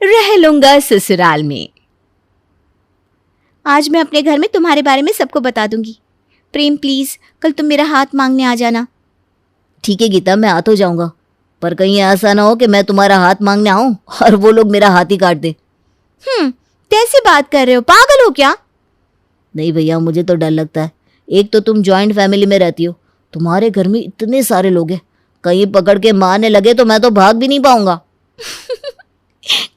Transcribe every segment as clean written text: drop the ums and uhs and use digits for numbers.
रह लूंगा ससुराल में। आज मैं अपने घर में तुम्हारे बारे में सबको बता दूंगी। प्रेम प्लीज कल तुम मेरा हाथ मांगने आ जाना। ठीक है गीता, मैं आ तो जाऊंगा, पर कहीं ऐसा ना हो कि मैं तुम्हारा हाथ मांगने आऊं और वो लोग मेरा हाथ ही काट दे। कैसे बात कर रहे हो, पागल हो क्या? नहीं भैया, मुझे तो डर लगता है। एक तो तुम जॉइंट फैमिली में रहती हो, तुम्हारे घर में इतने सारे लोग हैं, कहीं पकड़ के मारने लगे तो मैं तो भाग भी नहीं पाऊंगा।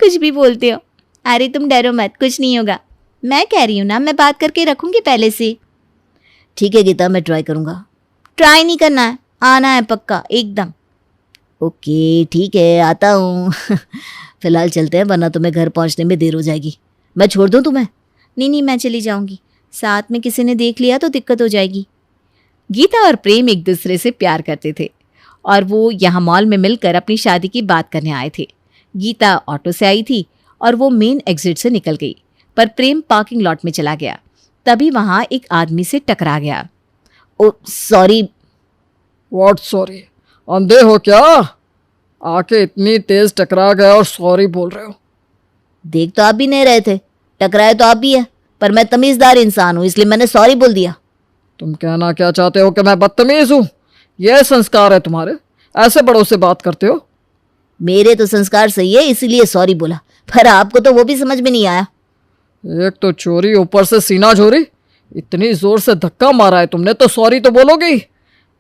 कुछ भी बोलते हो। अरे तुम डरो मत, कुछ नहीं होगा। मैं कह रही हूँ ना, मैं बात करके रखूंगी पहले से। ठीक है गीता, मैं ट्राई करूंगा। ट्राई नहीं करना है, आना है पक्का एकदम। ओके ठीक है, आता हूँ। फिलहाल चलते हैं, वरना तुम्हें घर पहुंचने में देर हो जाएगी। मैं छोड़ दूं तुम्हें? नहीं, मैं चली जाऊंगी। साथ में किसी ने देख लिया तो दिक्कत हो जाएगी। गीता और प्रेम एक दूसरे से प्यार करते थे और वो यहाँ मॉल में मिलकर अपनी शादी की बात करने आए थे। गीता ऑटो से आई थी और वो मेन एग्जिट से निकल गई, पर प्रेम पार्किंग लॉट में चला गया। तभी वहां एक आदमी से टकरा गया। ओ सॉरी। What sorry? अंधे हो क्या? आके इतनी तेज टकरा गए और सॉरी बोल रहे हो? देख तो आप भी नहीं रहे थे, टकराए तो आप भी है, पर मैं तमीजदार इंसान हूँ इसलिए मैंने सॉरी बोल दिया। तुम कहना क्या चाहते हो कि मैं बदतमीज हूँ? यह संस्कार है तुम्हारे? ऐसे बड़ों से बात करते हो? मेरे तो संस्कार सही है इसीलिए सॉरी बोला, पर आपको तो वो भी समझ में नहीं आया। एक तो चोरी, ऊपर से सीना चोरी। इतनी जोर से धक्का मारा है तुमने तो सॉरी तो बोलोगे ही।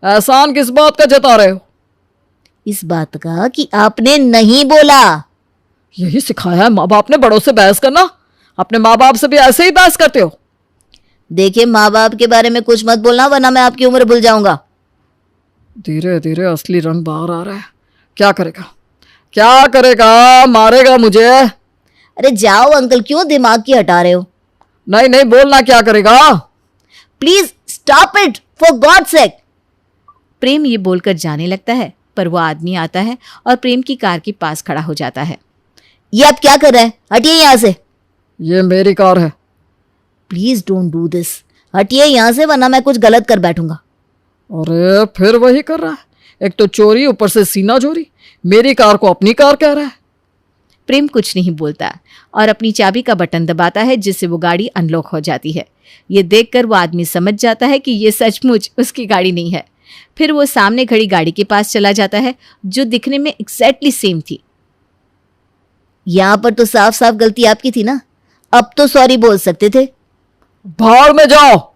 एहसान किस बात का जता रहे हो? इस बात का कि आपने नहीं बोला। यही सिखाया है माँ बाप ने, बड़ों से बहस करना? अपने माँ बाप से भी ऐसे ही बहस करते हो? देखिए, माँ बाप के बारे में कुछ मत बोलना वरना मैं आपकी उम्र भूल जाऊंगा। धीरे धीरे असली रंग बाहर आ रहा है। क्या करेगा, क्या करेगा? मारेगा मुझे? अरे जाओ अंकल, क्यों दिमाग की हटा रहे हो? नहीं नहीं, बोलना क्या करेगा? Please stop it for God sake. Prem ये बोलकर जाने लगता है, पर वो आदमी आता है और प्रेम की कार के पास खड़ा हो जाता है। ये आप क्या कर रहे हैं? हटिए यहाँ से। ये मेरी कार है। Please don't do this. हटिए यहाँ से वरना मैं कुछ गलत कर बैठूंगा। अरे फिर वही कर रहा है, एक तो चोरी, ऊपर से सीना चोरी। मेरी कार को अपनी कार कह रहा है। प्रेम कुछ नहीं बोलता और अपनी चाबी का बटन दबाता है, जिससे वो गाड़ी अनलॉक हो जाती है। ये देखकर वो आदमी समझ जाता है कि ये सचमुच उसकी गाड़ी नहीं है। फिर वो सामने खड़ी गाड़ी के पास चला जाता है, जो दिखने में एग्जैक्टली सेम थी। यहाँ पर तो साफ साफ गलती आपकी थी ना, अब तो सॉरी बोल सकते थे। भाड़ में जाओ।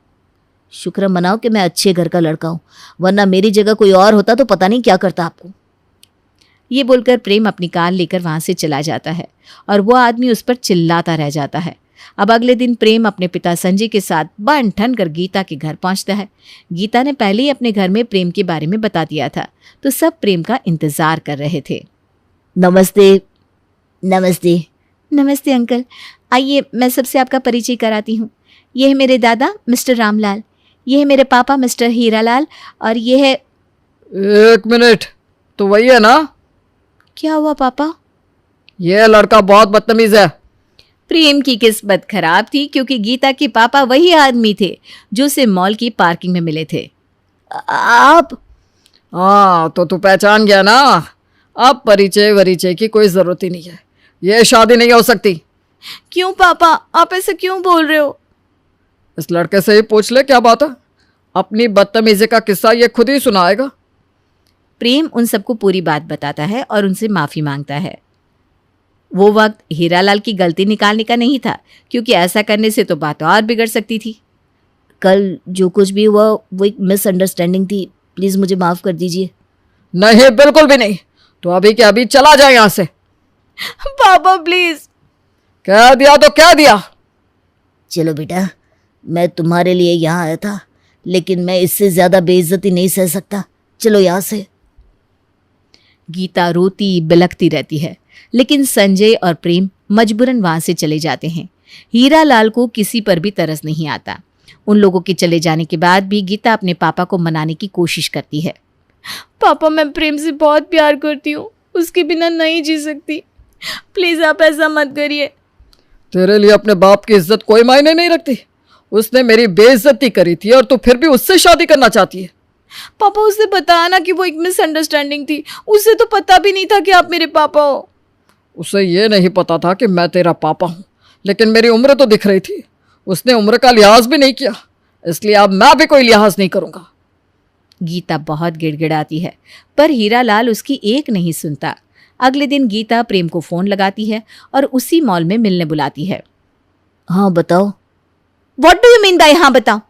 शुक्र मनाओ कि मैं अच्छे घर का लड़का हूं, वरना मेरी जगह कोई और होता तो पता नहीं क्या करता आपको। ये बोलकर प्रेम अपनी कार लेकर वहां से चला जाता है और वो आदमी उस पर चिल्लाता रह जाता है। अब अगले दिन प्रेम अपने पिता संजय के साथ बन ठन कर गीता के घर पहुंचता है। गीता ने पहले ही अपने घर में प्रेम के बारे में बता दिया था, तो सब प्रेम का इंतजार कर रहे थे। नमस्ते। नमस्ते। नमस्ते अंकल, आइए मैं सबसे आपका परिचय कराती हूँ। ये है मेरे दादा मिस्टर रामलाल, ये है मेरे पापा मिस्टर हीरालाल, और ये है। एक मिनट, तो वही है ना? क्या हुआ पापा? यह लड़का बहुत बदतमीज है। प्रेम की किस्मत खराब थी क्योंकि गीता के पापा वही आदमी थे जो उसे मॉल की पार्किंग में मिले थे। आप? हाँ, तो तू पहचान गया ना? अब परिचय वरिचय की कोई जरूरत ही नहीं है, यह शादी नहीं हो सकती। क्यों पापा, आप ऐसे क्यों बोल रहे हो? इस लड़के से ही पूछ ले क्या बात है। अपनी बदतमीजी का किस्सा ये खुद ही सुनाएगा। प्रेम उन सबको पूरी बात बताता है और उनसे माफी मांगता है। वो वक्त हीरालाल की गलती निकालने का नहीं था, क्योंकि ऐसा करने से तो बात और बिगड़ सकती थी। कल जो कुछ भी हुआ वो एक मिसअंडरस्टैंडिंग थी, प्लीज मुझे माफ कर दीजिए। नहीं, बिल्कुल भी नहीं। तो अभी के अभी चला जाए यहाँ से। पापा प्लीज। कह दिया तो कह दिया। चलो बेटा, मैं तुम्हारे लिए यहाँ आया था, लेकिन मैं इससे ज्यादा बेइज्जती नहीं सह सकता। चलो यहाँ से। गीता रोती बिलखती रहती है, लेकिन संजय और प्रेम मजबूरन वहां से चले जाते हैं। हीरालाल को किसी पर भी तरस नहीं आता। उन लोगों के चले जाने के बाद भी गीता अपने पापा को मनाने की कोशिश करती है। पापा, मैं प्रेम से बहुत प्यार करती हूँ, उसके बिना नहीं जी सकती। प्लीज आप ऐसा मत करिए। तेरे लिए अपने बाप की इज्जत कोई मायने नहीं रखती? उसने मेरी बेइज्जती करी थी और तू फिर भी उससे शादी करना चाहती है? पापा, उससे बताया ना कि वो एक मिसअंडरस्टैंडिंग थी, उसे तो पता भी नहीं था कि आप मेरे पापा हो। उसे ये नहीं पता था कि मैं तेरा पापा हूं, लेकिन मेरी उम्र तो दिख रही थी। उसने उम्र का लिहाज भी नहीं किया, इसलिए अब मैं भी कोई लिहाज नहीं करूंगा। गीता बहुत गिड़गिड़ाती है, पर हीरालाल उसकी एक नहीं सुनता। अगले दिन गीता प्रेम को फोन लगाती है और उसी मॉल में मिलने बुलाती है। हाँ बताओ। What do you mean by हाँ बताओ?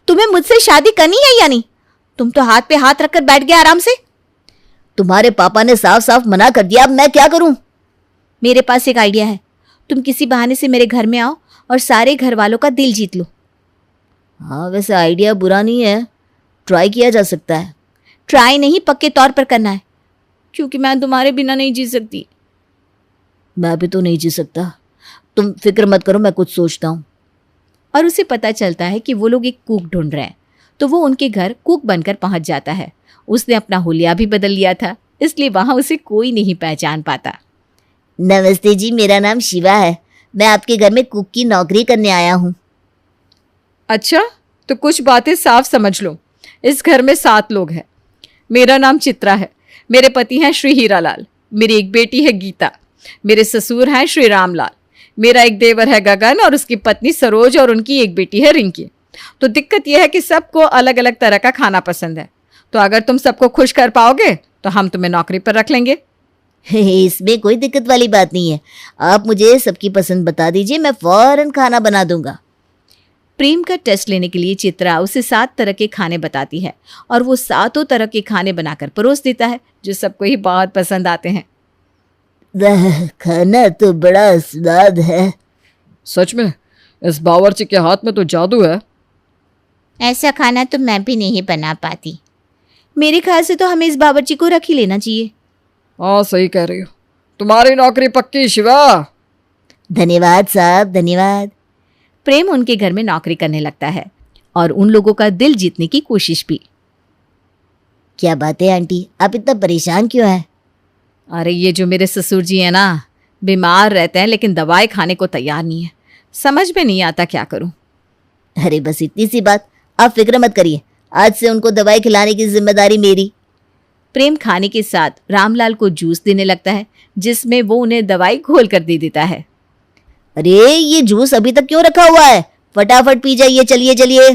तुम्हें मुझसे शादी करनी है या नहीं? तुम तो हाथ पे हाथ रखकर बैठ गए आराम से। तुम्हारे पापा ने साफ साफ मना कर दिया, अब मैं क्या करूं? मेरे पास एक आइडिया है। तुम किसी बहाने से मेरे घर में आओ और सारे घर वालों का दिल जीत लो। हाँ वैसे आइडिया बुरा नहीं है, ट्राई किया जा सकता है। ट्राई नहीं, पक्के तौर पर करना है, क्योंकि मैं तुम्हारे बिना नहीं जी सकती। मैं भी तो नहीं जी सकता। तुम फिक्र मत करो, मैं कुछ सोचता हूँ। और उसे पता चलता है कि वो लोग एक कुक ढूंढ रहे हैं, तो वो उनके घर कुक बनकर पहुंच जाता है। उसने अपना हुलिया भी बदल लिया था, इसलिए वहां उसे कोई नहीं पहचान पाता। नमस्ते जी, मेरा नाम शिवा है। मैं आपके घर में कुक की नौकरी करने आया हूँ। अच्छा, तो कुछ बातें साफ समझ लो। इस घर में 7 लोग हैं। मेरा नाम चित्रा है। मेरे पति हैं श्री हीरालाल। मेरी एक बेटी है गीता। मेरे ससुर हैं श्री रामलाल। मेरा एक देवर है गगन और उसकी पत्नी सरोज और उनकी एक बेटी है रिंकी। तो दिक्कत यह है कि सबको अलग अलग तरह का खाना पसंद है। तो अगर तुम सबको खुश कर पाओगे तो हम तुम्हें नौकरी पर रख लेंगे। इसमें कोई दिक्कत वाली बात नहीं है। आप मुझे सबकी पसंद बता दीजिए, मैं फौरन खाना बना दूंगा। प्रेम का टेस्ट लेने के लिए चित्रा उसे 7 तरह के खाने बताती है और वो 7 तरह के खाने बनाकर परोस देता है, जो सबको ही बहुत पसंद आते हैं। वह खाना तो बड़ा स्वाद है। सच में इस बावर्ची के हाथ में तो जादू है। ऐसा खाना तो मैं भी नहीं बना पाती। मेरे ख्याल से तो हमें इस बावर्ची को रख ही लेना चाहिए। हाँ सही कह रही हो। तुम्हारी नौकरी पक्की शिवा। धन्यवाद साहब, धन्यवाद। प्रेम उनके घर में नौकरी करने लगता है और उन लोगों का दिल जीतने की कोशिश भी। क्या बात है आंटी, आप इतना परेशान क्यों हैं? अरे ये जो मेरे ससुर जी हैं ना, बीमार रहते हैं लेकिन दवाई खाने को तैयार नहीं है। समझ में नहीं आता क्या करूं। अरे बस इतनी सी बात, आप फिक्र मत करिए। आज से उनको दवाई खिलाने की जिम्मेदारी मेरी। प्रेम खाने के साथ रामलाल को जूस देने लगता है, जिसमें वो उन्हें दवाई घोल कर दे देता है। अरे ये जूस अभी तक क्यों रखा हुआ है? फटाफट पी जाइए, चलिए चलिए।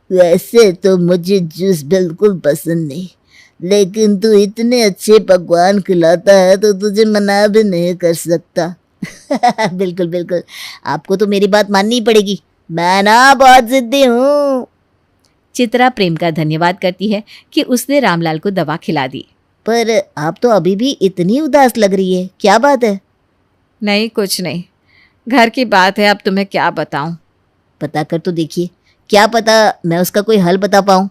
वैसे तो मुझे जूस बिल्कुल पसंद नहीं, लेकिन तू इतने अच्छे पकवान खिलाता है तो तुझे मना भी नहीं कर सकता। बिल्कुल बिल्कुल, आपको तो मेरी बात माननी पड़ेगी। मैं ना बहुत जिद्दी हूँ। चित्रा प्रेम का धन्यवाद करती है कि उसने रामलाल को दवा खिला दी। पर आप तो अभी भी इतनी उदास लग रही है, क्या बात है? नहीं कुछ नहीं, घर की बात है, अब तुम्हें क्या बताऊं। पता कर तो देखिए, क्या पता मैं उसका कोई हल बता पाऊँ।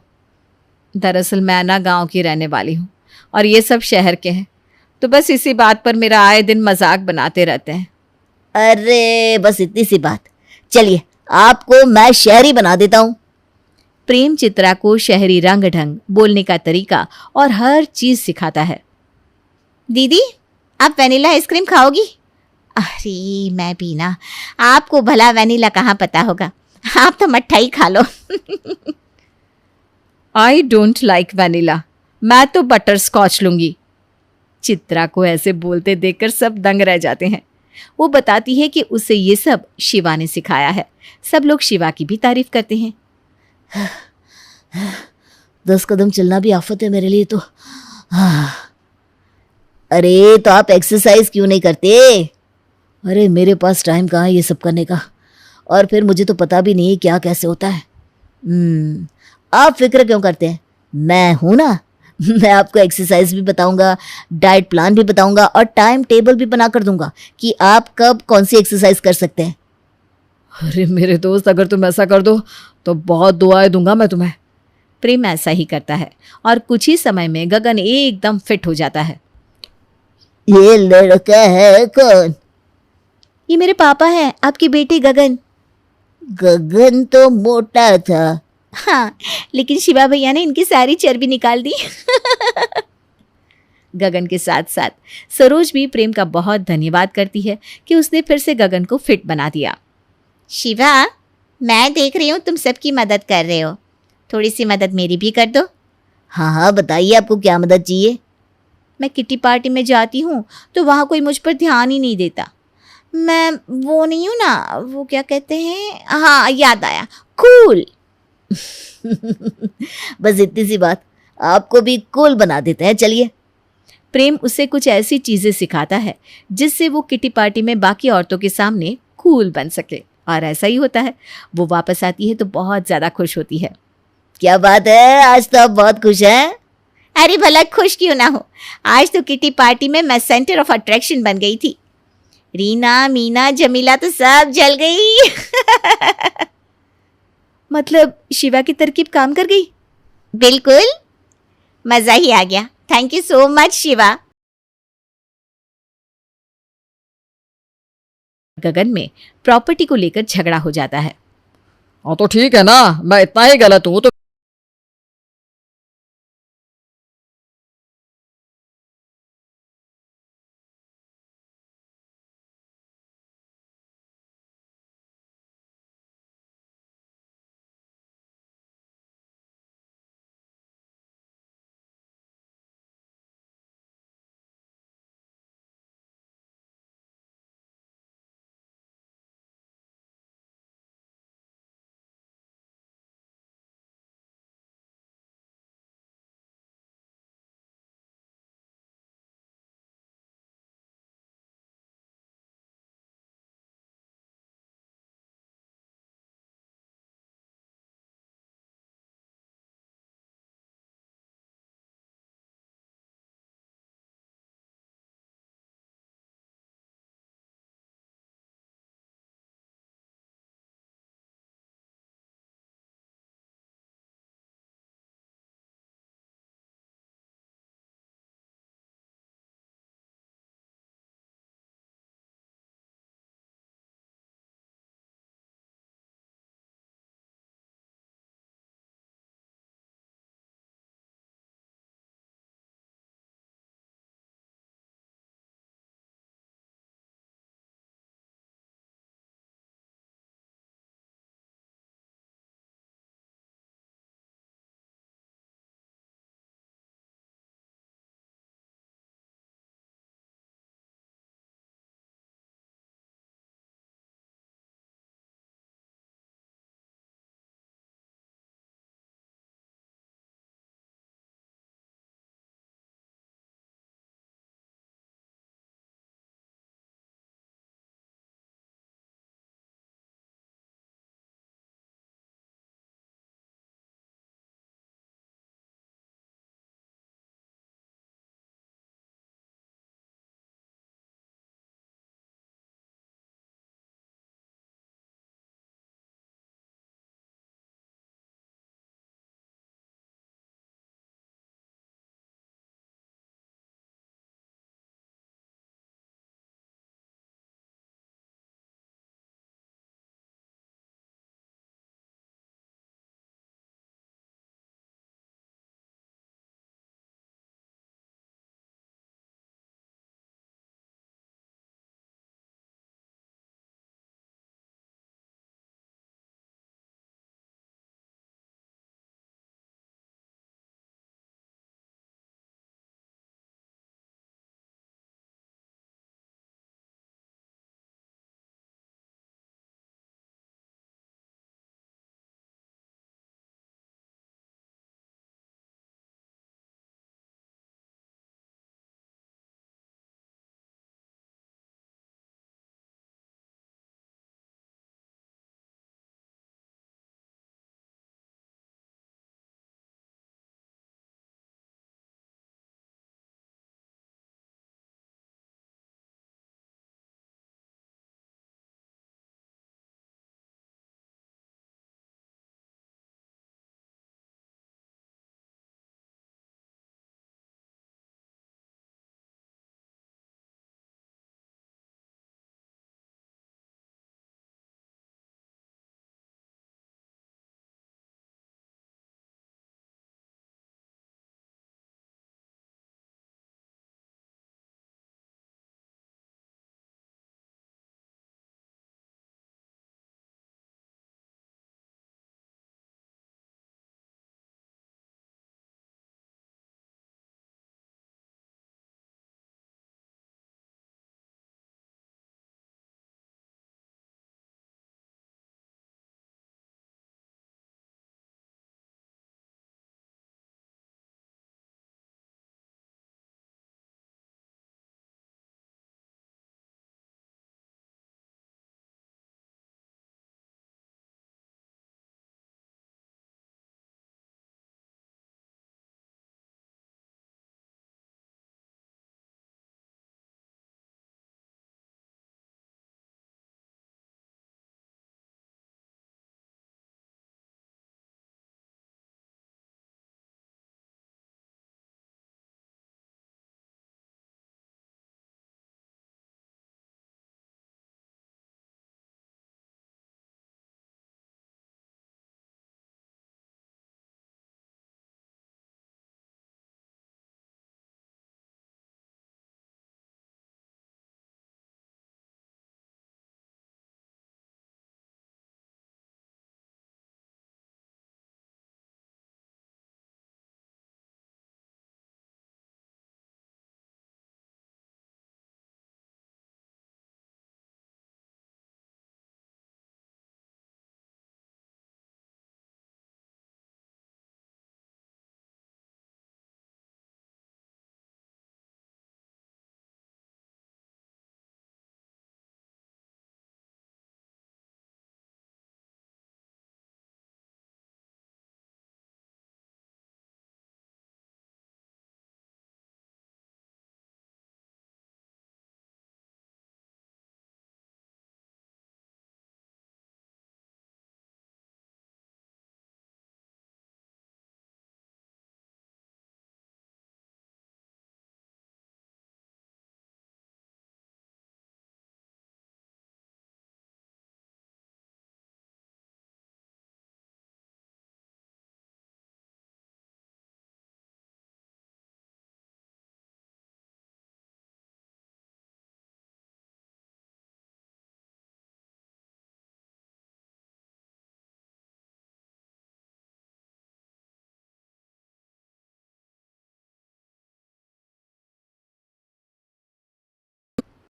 दरअसल मैं ना गांव की रहने वाली हूँ और ये सब शहर के हैं, तो बस इसी बात पर मेरा आए दिन मजाक बनाते रहते हैं। अरे बस इतनी सी बात, चलिए आपको मैं शहरी बना देता हूँ। प्रेम चित्रा को शहरी रंग ढंग, बोलने का तरीका और हर चीज सिखाता है। दीदी, आप वेनिला आइसक्रीम खाओगी? अरे मैं भी ना, आपको भला वेनिला कहाँ पता होगा, आप तो मट्ठाई खा लो। आई डोंट लाइक वेनिला, मैं तो बटर स्कॉच लूंगी। चित्रा को ऐसे बोलते देखकर सब दंग रह जाते हैं। वो बताती है कि उसे ये सब शिवा ने सिखाया है। सब लोग शिवा की भी तारीफ करते हैं। 10 कदम चलना भी आफत है मेरे लिए तो। अरे तो आप एक्सरसाइज क्यों नहीं करते? अरे मेरे पास टाइम कहाँ है ये सब करने का, और फिर मुझे तो पता भी नहीं क्या कैसे होता है। आप फिक्र क्यों करते हैं, मैं हूं ना। मैं आपको एक्सरसाइज भी बताऊंगा, डाइट प्लान भी बताऊंगा और टाइम टेबल भी बना कर दूंगा कि आप कब कौन सी एक्सरसाइज कर सकते हैं। अरे मेरे दोस्त, अगर तुम ऐसा कर दो तो बहुत दुआएं दूंगा मैं तुम्हें। प्रेम ऐसा ही करता है और कुछ ही समय में गगन एकदम फिट हो जाता है। ये लड़का है कौन? ये मेरे पापा हैं, आपकी बेटी गगन। गगन तो मोटा था। हाँ, लेकिन शिवा भैया ने इनकी सारी चर्बी निकाल दी। गगन के साथ साथ सरोज भी प्रेम का बहुत धन्यवाद करती है कि उसने फिर से गगन को फिट बना दिया। शिवा, मैं देख रही हूँ तुम सबकी मदद कर रहे हो, थोड़ी सी मदद मेरी भी कर दो। हाँ हाँ बताइए, आपको क्या मदद चाहिए? मैं किटी पार्टी में जाती हूँ तो वहाँ कोई मुझ पर ध्यान ही नहीं देता। मैं वो नहीं हूँ ना, वो क्या कहते हैं, हाँ याद आया, कूल। बस इतनी सी बात आपको भी कूल बना देते हैं, चलिए। प्रेम उसे कुछ ऐसी चीजें सिखाता है जिससे वो किटी पार्टी में बाकी औरतों के सामने कूल बन सके, और ऐसा ही होता है। वो वापस आती है तो बहुत ज्यादा खुश होती है। क्या बात है, आज तो आप बहुत खुश हैं। अरे भला खुश क्यों ना हो, आज तो किटी पार्टी में मैं सेंटर ऑफ अट्रैक्शन बन गई थी। रीना, मीना, जमीला तो सब जल गई। मतलब शिवा की तरकीब काम कर गई? बिल्कुल, मजा ही आ गया। Thank you so much Shiva. गगन में प्रॉपर्टी को लेकर झगड़ा हो जाता है। हाँ तो ठीक है ना, मैं इतना ही गलत हूँ तो